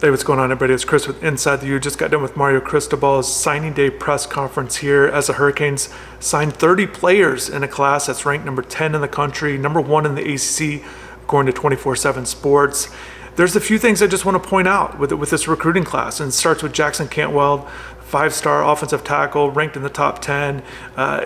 Hey, what's going on, everybody? It's Chris with InsideTheU. Just got done with Mario Cristobal's signing day press conference here as the Hurricanes signed 30 players in a class that's ranked number 10 in the country, number 1 in the ACC, according to 24/7 Sports. There's a few things I just want to point out with this recruiting class, and it starts with Jackson Cantwell, 5-star offensive tackle, ranked in the top 10.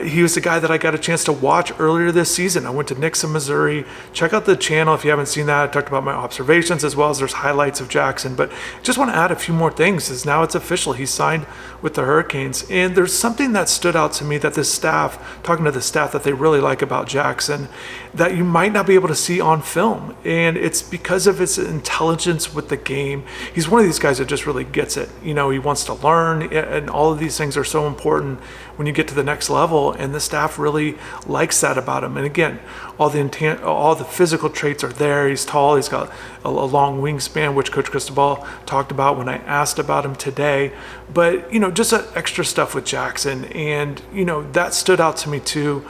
He was the guy that I got a chance to watch earlier this season. I went to Nixon, Missouri. Check out the channel if you haven't seen that. I talked about my observations as well as there's highlights of Jackson. But just want to add a few more things, as now it's official. He signed with the Hurricanes. And there's something that stood out to me that this staff, talking to the staff, that they really like about Jackson, that you might not be able to see on film. And it's because of his intelligence with the game. He's one of these guys that just really gets it. You know, he wants to learn, and all of these things are so important when you get to the next level, and the staff really likes that about him. And again, all the physical traits are there. He's tall, he's got a long wingspan, which Coach Cristobal talked about when I asked about him today. But, you know, just that extra stuff with Jackson, and, you know, that stood out to me too.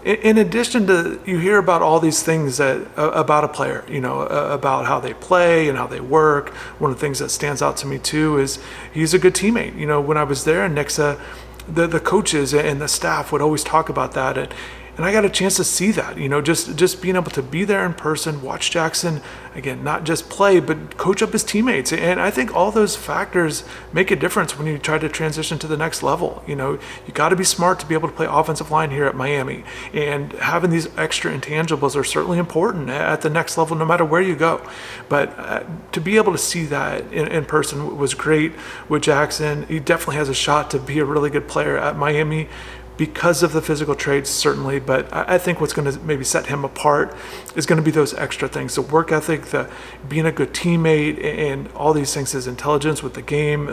In addition to, you hear about all these things that about a player, you know, about how they play and how they work. One of the things that stands out to me too is he's a good teammate. You know, when I was there in Nixa, the coaches and the staff would always talk about that, and I got a chance to see that, you know, just being able to be there in person, watch Jackson, again, not just play, but coach up his teammates. And I think all those factors make a difference when you try to transition to the next level. You know, you got to be smart to be able to play offensive line here at Miami. And having these extra intangibles are certainly important at the next level, no matter where you go. But to be able to see that in person was great with Jackson. He definitely has a shot to be a really good player at Miami, because of the physical traits, certainly. But I think what's going to maybe set him apart is going to be those extra things, the work ethic, the being a good teammate, and all these things, his intelligence with the game,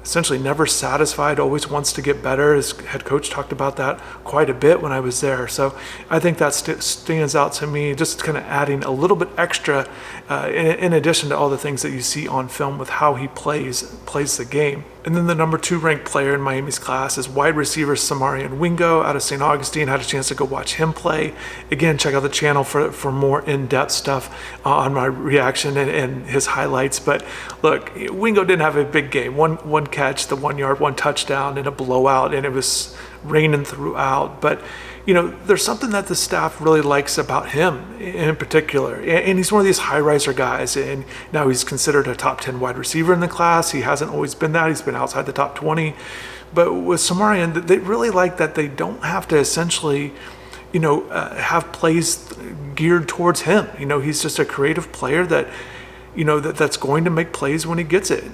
essentially never satisfied, always wants to get better. His head coach talked about that quite a bit when I was there. So I think that stands out to me, just kind of adding a little bit extra in addition to all the things that you see on film with how he plays the game. And then the number 2 ranked player in Miami's class is wide receiver Samarian Wingo out of St. Augustine. Had a chance to go watch him play. Again, check out the channel for more in-depth stuff on my reaction and his highlights. But look, Wingo didn't have a big game. One catch, the 1 yard, 1 touchdown, and a blowout, and it was raining throughout. But, you know, there's something that the staff really likes about him in particular. And he's one of these high riser guys, and now he's considered a top 10 wide receiver in the class. He hasn't always been that. He's been outside the top 20. But with Samarian, they really like that they don't have to essentially, you know, have plays geared towards him. You know, he's just a creative player that, you know, that's going to make plays when he gets it,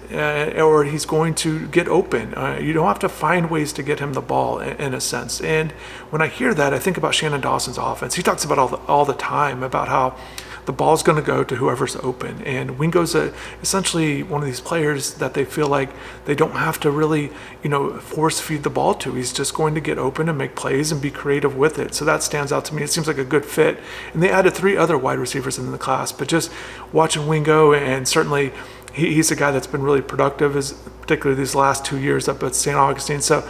or he's going to get open. You don't have to find ways to get him the ball in a sense. And when I hear that, I think about Shannon Dawson's offense. He talks about all the time about how the ball's going to go to whoever's open. And Wingo's essentially one of these players that they feel like they don't have to really, you know, force feed the ball to. He's just going to get open and make plays and be creative with it. So that stands out to me. It seems like a good fit. And they added 3 other wide receivers in the class. But just watching Wingo, and certainly he's a guy that's been really productive, particularly these last 2 years up at St. Augustine. So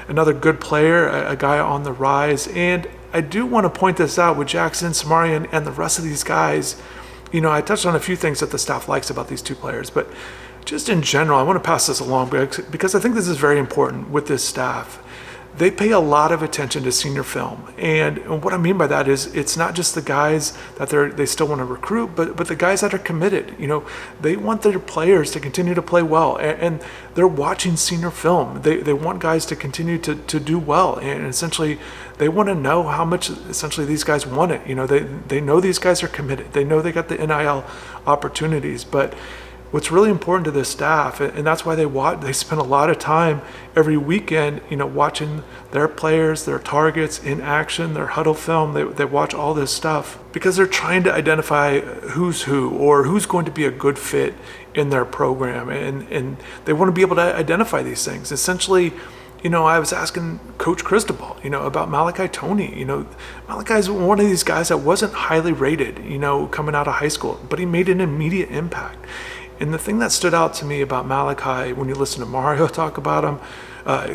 another good player, a guy on the rise. And I do want to point this out with Jackson, Samarian, and the rest of these guys. You know, I touched on a few things that the staff likes about these 2 players, but just in general, I want to pass this along because I think this is very important with this staff. They pay a lot of attention to senior film. And what I mean by that is it's not just the guys that they still want to recruit, but the guys that are committed. You know, they want their players to continue to play well, and they're watching senior film. They want guys to continue to do well, and essentially they want to know how much essentially these guys want it. You know, they know these guys are committed. They know they got the NIL opportunities, but what's really important to this staff, and that's why they spend a lot of time every weekend, you know, watching their players, their targets in action, their huddle film. They watch all this stuff because they're trying to identify who's who, or who's going to be a good fit in their program, and they want to be able to identify these things. Essentially, you know, I was asking Coach Cristobal, you know, about Malachi Toney. You know, Malachi's one of these guys that wasn't highly rated, you know, coming out of high school, but he made an immediate impact. And the thing that stood out to me about Malachi, when you listen to Mario talk about him,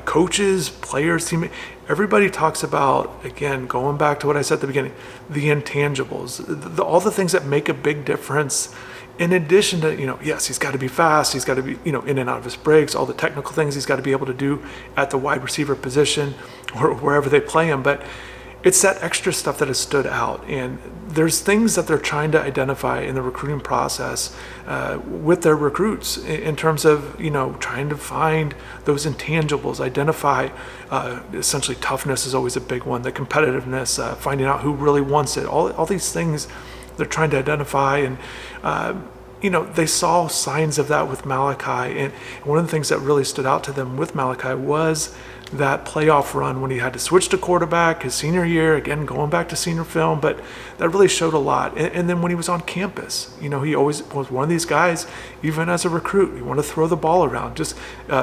coaches, players, teammates, everybody talks about, again, going back to what I said at the beginning, the intangibles, all the things that make a big difference in addition to, yes, he's got to be fast, he's got to be, in and out of his breaks, all the technical things he's got to be able to do at the wide receiver position or wherever they play him. But it's that extra stuff that has stood out. And there's things that they're trying to identify in the recruiting process with their recruits in terms of, trying to find those intangibles, identify essentially toughness is always a big one, the competitiveness, finding out who really wants it, all these things they're trying to identify. And they saw signs of that with Malachi. And one of the things that really stood out to them with Malachi was that playoff run when he had to switch to quarterback his senior year, again, going back to senior film, but that really showed a lot. And then when he was on campus, he always was one of these guys, even as a recruit, he wanted to throw the ball around, just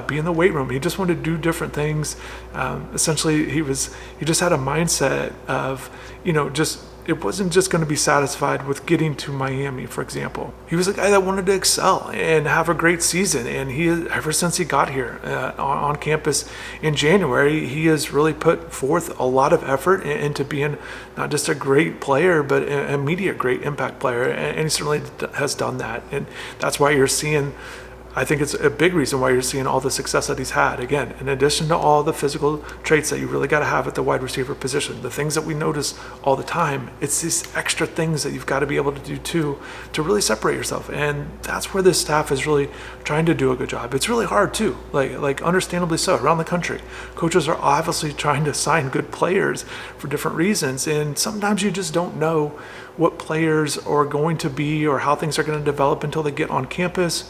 be in the weight room. He just wanted to do different things. Essentially, he just had a mindset of, it wasn't just going to be satisfied with getting to Miami, for example. He was a guy that wanted to excel and have a great season. And ever since he got here on campus in January, he has really put forth a lot of effort into being not just a great player, but an immediate great impact player. And he certainly has done that. And that's why you're seeing, I think it's a big reason why you're seeing all the success that he's had. Again, in addition to all the physical traits that you really got to have at the wide receiver position, the things that we notice all the time, it's these extra things that you've got to be able to do too to really separate yourself. And that's where this staff is really trying to do a good job. It's really hard too, like understandably so, around the country. Coaches are obviously trying to sign good players for different reasons, and sometimes you just don't know what players are going to be or how things are going to develop until they get on campus.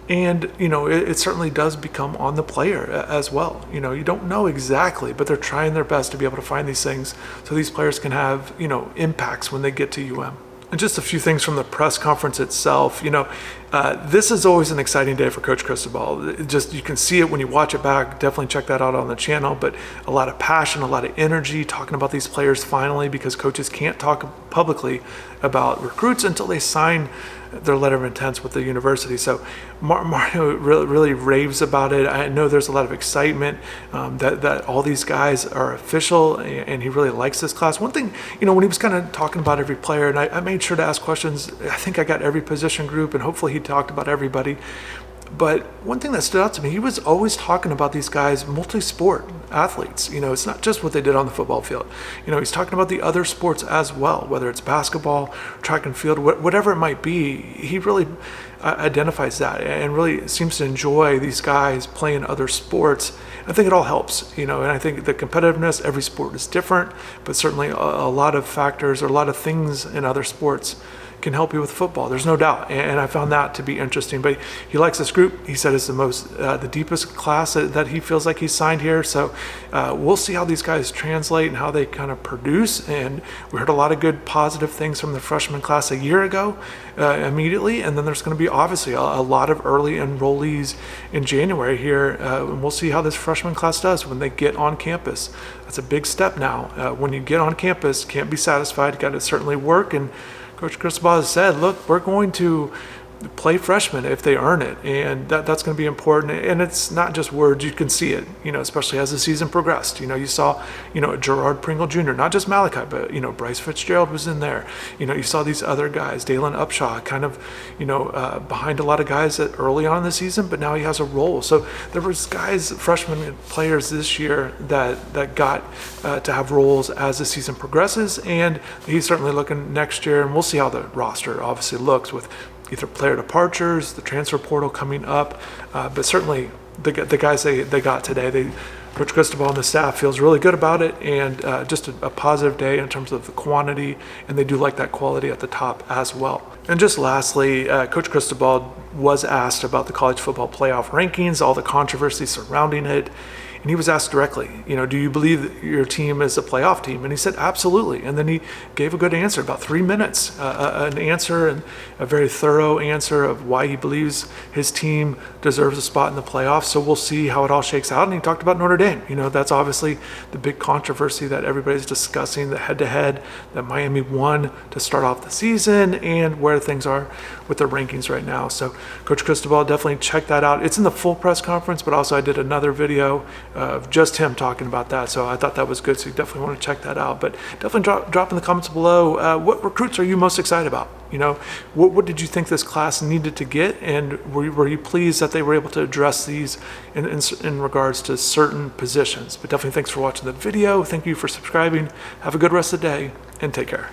And, it certainly does become on the player as well. You don't know exactly, but they're trying their best to be able to find these things so these players can have, impacts when they get to UM. And just a few things from the press conference itself. This is always an exciting day for Coach Cristobal. You can see it when you watch it back. Definitely check that out on the channel. But a lot of passion, a lot of energy talking about these players finally, because coaches can't talk publicly about recruits until they sign their letter of intent with the university. So Mario really raves about it. I know there's a lot of excitement that all these guys are official, and he really likes this class. One thing, when he was kind of talking about every player, and I made sure to ask questions, I think I got every position group, and hopefully he talked about everybody. But one thing that stood out to me, he was always talking about these guys, multi-sport athletes. It's not just what they did on the football field. He's talking about the other sports as well, whether it's basketball, track and field, whatever it might be. He really identifies that and really seems to enjoy these guys playing other sports. I think it all helps, and I think the competitiveness, every sport is different, but certainly a lot of factors or a lot of things in other sports can help you with football. There's no doubt, and I found that to be interesting. But he likes this group. He said it's the deepest class that he feels like he's signed here. So we'll see how these guys translate and how they kind of produce. And we heard a lot of good, positive things from the freshman class a year ago immediately. And then there's going to be obviously a lot of early enrollees in January here, and we'll see how this freshman class does when they get on campus. That's a big step now. When you get on campus, can't be satisfied. Got to certainly work. And Coach Cristobal has said, look, we're going to play freshmen if they earn it, and that's going to be important. And it's not just words; you can see it, especially as the season progressed. You saw, Gerard Pringle Jr., not just Malachi, but Bryce Fitzgerald was in there. You saw these other guys, Dalen Upshaw, kind of, behind a lot of guys early on in the season, but now he has a role. So there was guys, freshman players this year that got to have roles as the season progresses, and he's certainly looking next year, and we'll see how the roster obviously looks with either player departures, the transfer portal coming up, but certainly the guys they got today, Coach Cristobal and the staff feels really good about it, and just a positive day in terms of the quantity, and they do like that quality at the top as well. And just lastly, Coach Cristobal was asked about the college football playoff rankings, all the controversy surrounding it. And he was asked directly, do you believe that your team is a playoff team? And he said, absolutely. And then he gave a good answer, about 3 minutes, an answer, and a very thorough answer of why he believes his team deserves a spot in the playoffs. So we'll see how it all shakes out. And he talked about Notre Dame. That's obviously the big controversy that everybody's discussing, the head-to-head that Miami won to start off the season, and where where things are with their rankings right now. So Coach Cristobal, definitely check that out. It's in the full press conference, but also I did another video of just him talking about that. So I thought that was good. So you definitely want to check that out. But definitely drop in the comments below. What recruits are you most excited about? What did you think this class needed to get, and were you pleased that they were able to address these in regards to certain positions? But definitely thanks for watching the video. Thank you for subscribing. Have a good rest of the day, and take care.